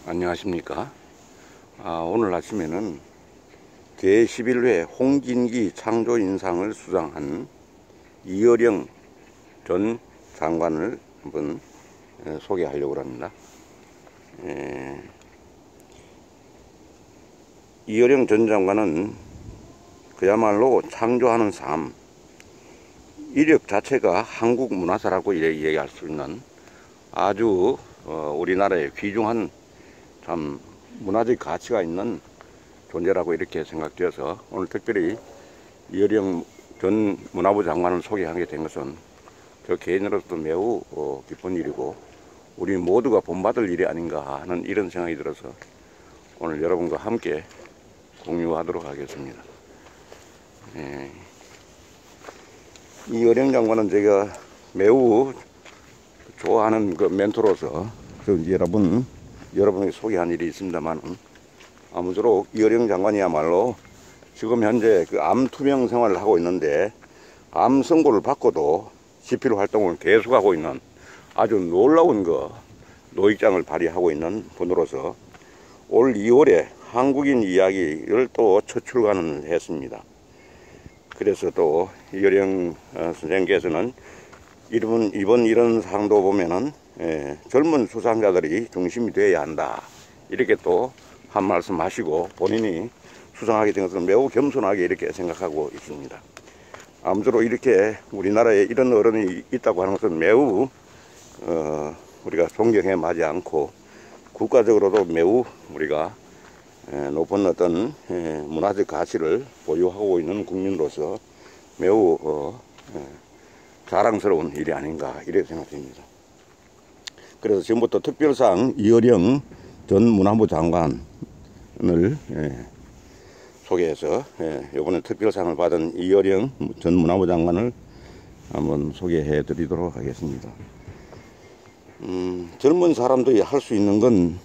안녕하십니까. 오늘 아침에는 제11회 홍진기 창조인상을 수상한 이어령 전 장관을 한번 소개하려고 합니다. 이어령 전 장관은 그야말로 창조하는 삶, 이력 자체가 한국 문화사라고 얘기할 수 있는 아주 우리나라의 귀중한 참 문화적 가치가 있는 존재라고 이렇게 생각되어서 오늘 특별히 이어령 전 문화부 장관을 소개하게 된 것은 저 개인으로서도 매우 기쁜 일이고 우리 모두가 본받을 일이 아닌가 하는 이런 생각이 들어서 오늘 여러분과 함께 공유하도록 하겠습니다. 이어령 장관은 제가 매우 좋아하는 그 멘토로서 여러분에게 소개한 일이 있습니다만, 아무쪼록 이어령 장관이야말로 지금 현재 그 암 투병 생활을 하고 있는데 암 선고를 받고도 집필 활동을 계속하고 있는 아주 놀라운 노익장을 발휘하고 있는 분으로서 올 2월에 한국인 이야기를 또 첫 출간을 했습니다. 그래서 또 이어령 선생님께서는 이번 이런 상도 보면은 젊은 수상자들이 중심이 되어야 한다, 이렇게 또 한 말씀 하시고 본인이 수상하게 된 것은 매우 겸손하게 이렇게 생각하고 있습니다. 아무쪼록 이렇게 우리나라에 이런 어른이 있다고 하는 것은 매우 우리가 존경해 마지 않고 국가적으로도 매우 우리가 높은 어떤 문화적 가치를 보유하고 있는 국민으로서 매우 자랑스러운 일이 아닌가 이렇게 생각됩니다. 그래서 지금부터 특별상 이어령 전 문화부 장관을 소개해서 이번에 특별상을 받은 이어령 전 문화부 장관을 한번 소개해 드리도록 하겠습니다. 젊은 사람들이 할 수 있는 건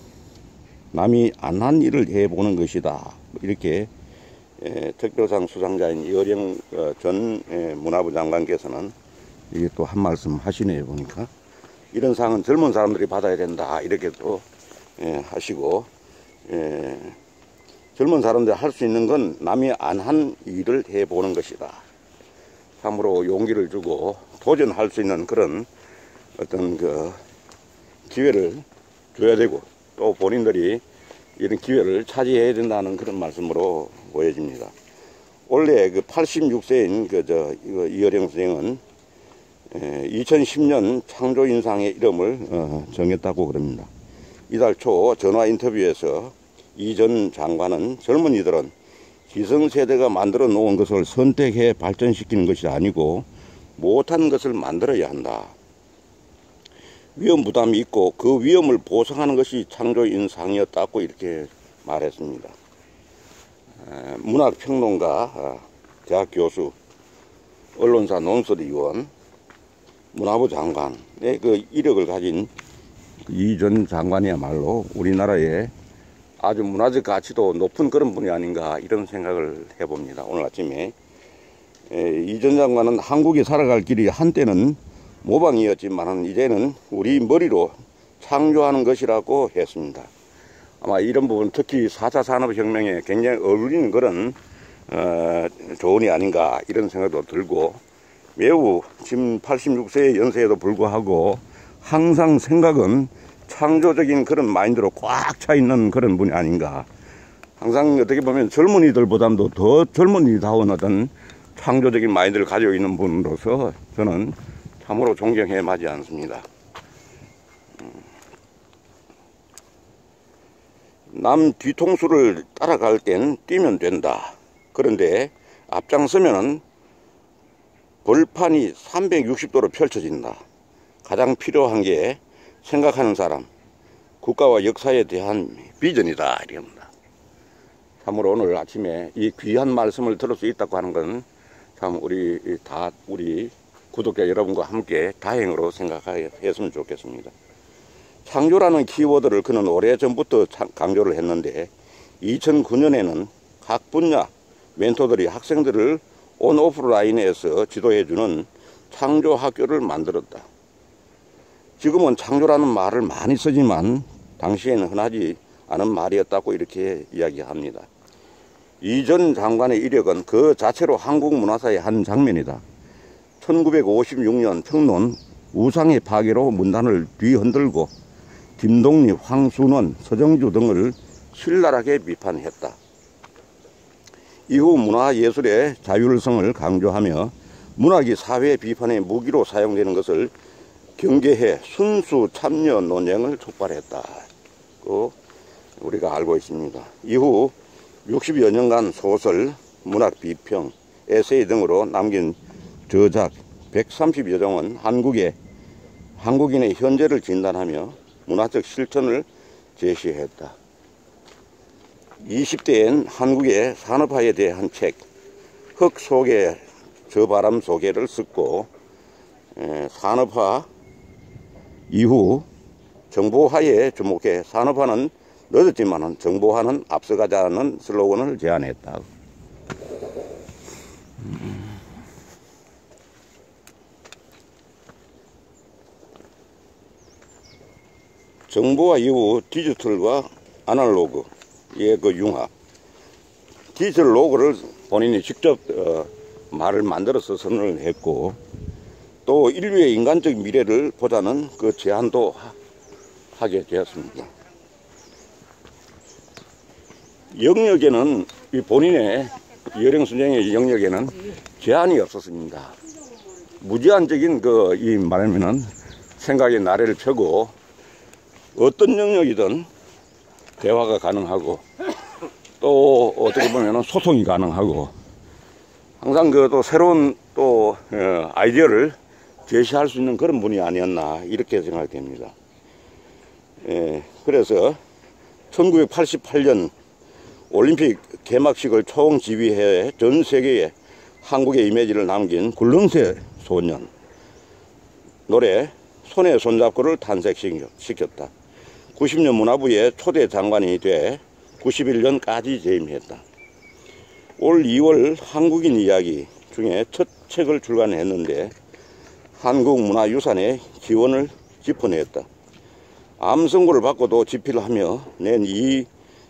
남이 안 한 일을 해보는 것이다, 이렇게 특별상 수상자인 이어령 전 문화부 장관께서는 이게 또 한 말씀 하시네요. 보니까 이런 상은 젊은 사람들이 받아야 된다, 이렇게 또 하시고, 젊은 사람들이 할 수 있는 건 남이 안 한 일을 해보는 것이다. 참으로 용기를 주고 도전할 수 있는 그런 어떤 기회를 줘야 되고, 또 본인들이 이런 기회를 차지해야 된다는 그런 말씀으로 보여집니다. 원래 86세인 이어령 선생은 2010년 창조인상의 이름을 정했다고 그럽니다. 이달 초 전화 인터뷰에서 이 전 장관은 젊은이들은 기성세대가 만들어 놓은 것을 선택해 발전시키는 것이 아니고 못한 것을 만들어야 한다. 위험 부담이 있고 그 위험을 보상하는 것이 창조인상이었다고 이렇게 말했습니다. 문학평론가, 대학 교수, 언론사 논설위원, 문화부 장관의 이력을 가진 이 전 장관이야말로 우리나라의 아주 문화적 가치도 높은 그런 분이 아닌가 이런 생각을 해봅니다. 오늘 아침에 이 전 장관은 한국이 살아갈 길이 한때는 모방이었지만 이제는 우리 머리로 창조하는 것이라고 했습니다. 아마 이런 부분, 특히 4차 산업혁명에 굉장히 어울리는 그런 조언이 아닌가 이런 생각도 들고, 매우 지금 86세의 연세에도 불구하고 항상 생각은 창조적인 그런 마인드로 꽉 차 있는 그런 분이 아닌가. 항상 어떻게 보면 젊은이들보다도 더 젊은이다운 어떤 창조적인 마인드를 가지고 있는 분으로서 저는 참으로 존경해 마지 않습니다. 남 뒤통수를 따라갈 땐 뛰면 된다. 그런데 앞장서면은 벌판이 360도로 펼쳐진다. 가장 필요한 게 생각하는 사람, 국가와 역사에 대한 비전이다, 이럽니다. 참으로 오늘 아침에 이 귀한 말씀을 들을 수 있다고 하는 건 참 우리 구독자 여러분과 함께 다행으로 생각했으면 좋겠습니다. 창조라는 키워드를 그는 오래전부터 강조를 했는데 2009년에는 각 분야 멘토들이 학생들을 온오프라인에서 지도해주는 창조학교를 만들었다. 지금은 창조라는 말을 많이 쓰지만 당시에는 흔하지 아는 말이었다고 이렇게 이야기합니다. 이 전 장관의 이력은 그 자체로 한국 문화사의 한 장면이다. 1956년 평론 우상의 파괴로 문단을 뒤흔들고 김동립, 황순원, 서정주 등을 신랄하게 비판했다. 이후 문화예술의 자율성을 강조하며 문학이 사회 비판의 무기로 사용되는 것을 경계해 순수 참여 논쟁을 촉발했다. 우리가 알고 있습니다. 이후 60여 년간 소설, 문학 비평, 에세이 등으로 남긴 저작 130여 종은 한국인의 현재를 진단하며 문화적 실천을 제시했다. 20대엔 한국의 산업화에 대한 책, 흙 속에 저 바람 속에를 썼고, 산업화 이후 정보화에 주목해 산업화는 늦었지만 정보화는 앞서가자는 슬로건을 제안했다. 정보화 이후 디지털과 아날로그의 그 융합, 디지털 로고를 본인이 직접 말을 만들어서 선언을 했고, 또 인류의 인간적 미래를 보자는 그 제안도 하게 되었습니다. 영역에는 본인의 여령순정의 영역에는 제한이 없었습니다. 무제한적인 이 말하면은 생각의 나래를 펴고 어떤 영역이든 대화가 가능하고 또 어떻게 보면은 소통이 가능하고 항상 또 새로운 아이디어를 제시할 수 있는 그런 분이 아니었나 이렇게 생각됩니다. 그래서 1988년 올림픽 개막식을 총지휘해 전 세계에 한국의 이미지를 남긴 굴릉새 소년 노래 손에 손잡고를 탄생시켰다. 90년 문화부의 초대 장관이 돼 91년까지 재임했다. 올 2월 한국인 이야기 중에 첫 책을 출간했는데 한국문화유산의 기원을 짚어냈다. 암 선고를 받고도 집필을 하며 낸 이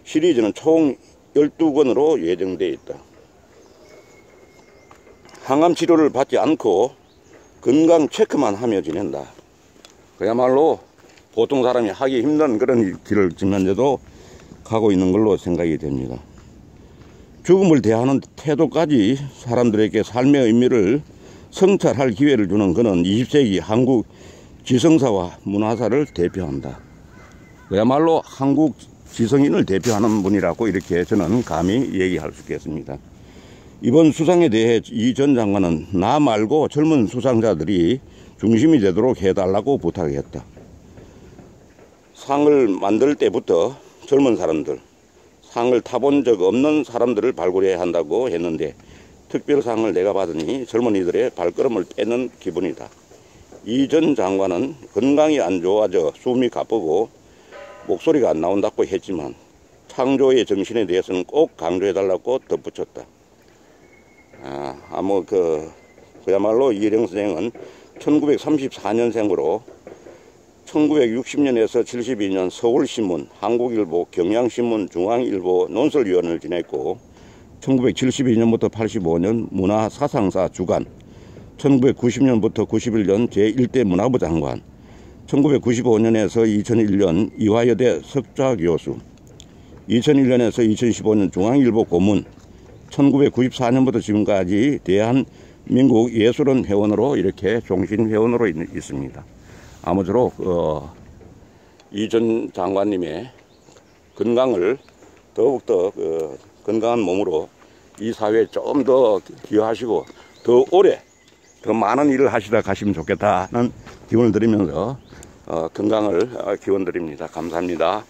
시리즈는 총 12권으로 예정되어 있다. 항암 치료를 받지 않고 건강 체크만 하며 지낸다. 그야말로 보통 사람이 하기 힘든 그런 길을 지면서도 가고 있는 걸로 생각이 됩니다. 죽음을 대하는 태도까지 사람들에게 삶의 의미를 성찰할 기회를 주는 그는 20세기 한국 지성사와 문화사를 대표한다. 그야말로 한국 지성인을 대표하는 분이라고 이렇게 저는 감히 얘기할 수 있겠습니다. 이번 수상에 대해 이 전 장관은 나 말고 젊은 수상자들이 중심이 되도록 해달라고 부탁했다. 상을 만들 때부터 젊은 사람들, 상을 타본 적 없는 사람들을 발굴해야 한다고 했는데 특별상을 내가 받으니 젊은이들의 발걸음을 떼는 기분이다. 이 전 장관은 건강이 안 좋아져 숨이 가쁘고 목소리가 안 나온다고 했지만 창조의 정신에 대해서는 꼭 강조해달라고 덧붙였다. 그야말로 이혜령 선생은 1934년생으로 1960년에서 72년 서울신문, 한국일보, 경향신문, 중앙일보 논설위원을 지냈고 1972년부터 85년 문화사상사 주간, 1990년부터 91년 제1대 문화부 장관, 1995년에서 2001년 이화여대 석좌교수, 2001년에서 2015년 중앙일보 고문, 1994년부터 지금까지 대한민국 예술원 회원으로 이렇게 종신 회원으로 있습니다. 아무쪼록 이 전 장관님의 건강을 더욱더 건강한 몸으로 이 사회에 좀 더 기여하시고 더 오래 더 많은 일을 하시다 가시면 좋겠다는 기원을 드리면서 건강을 기원드립니다. 감사합니다.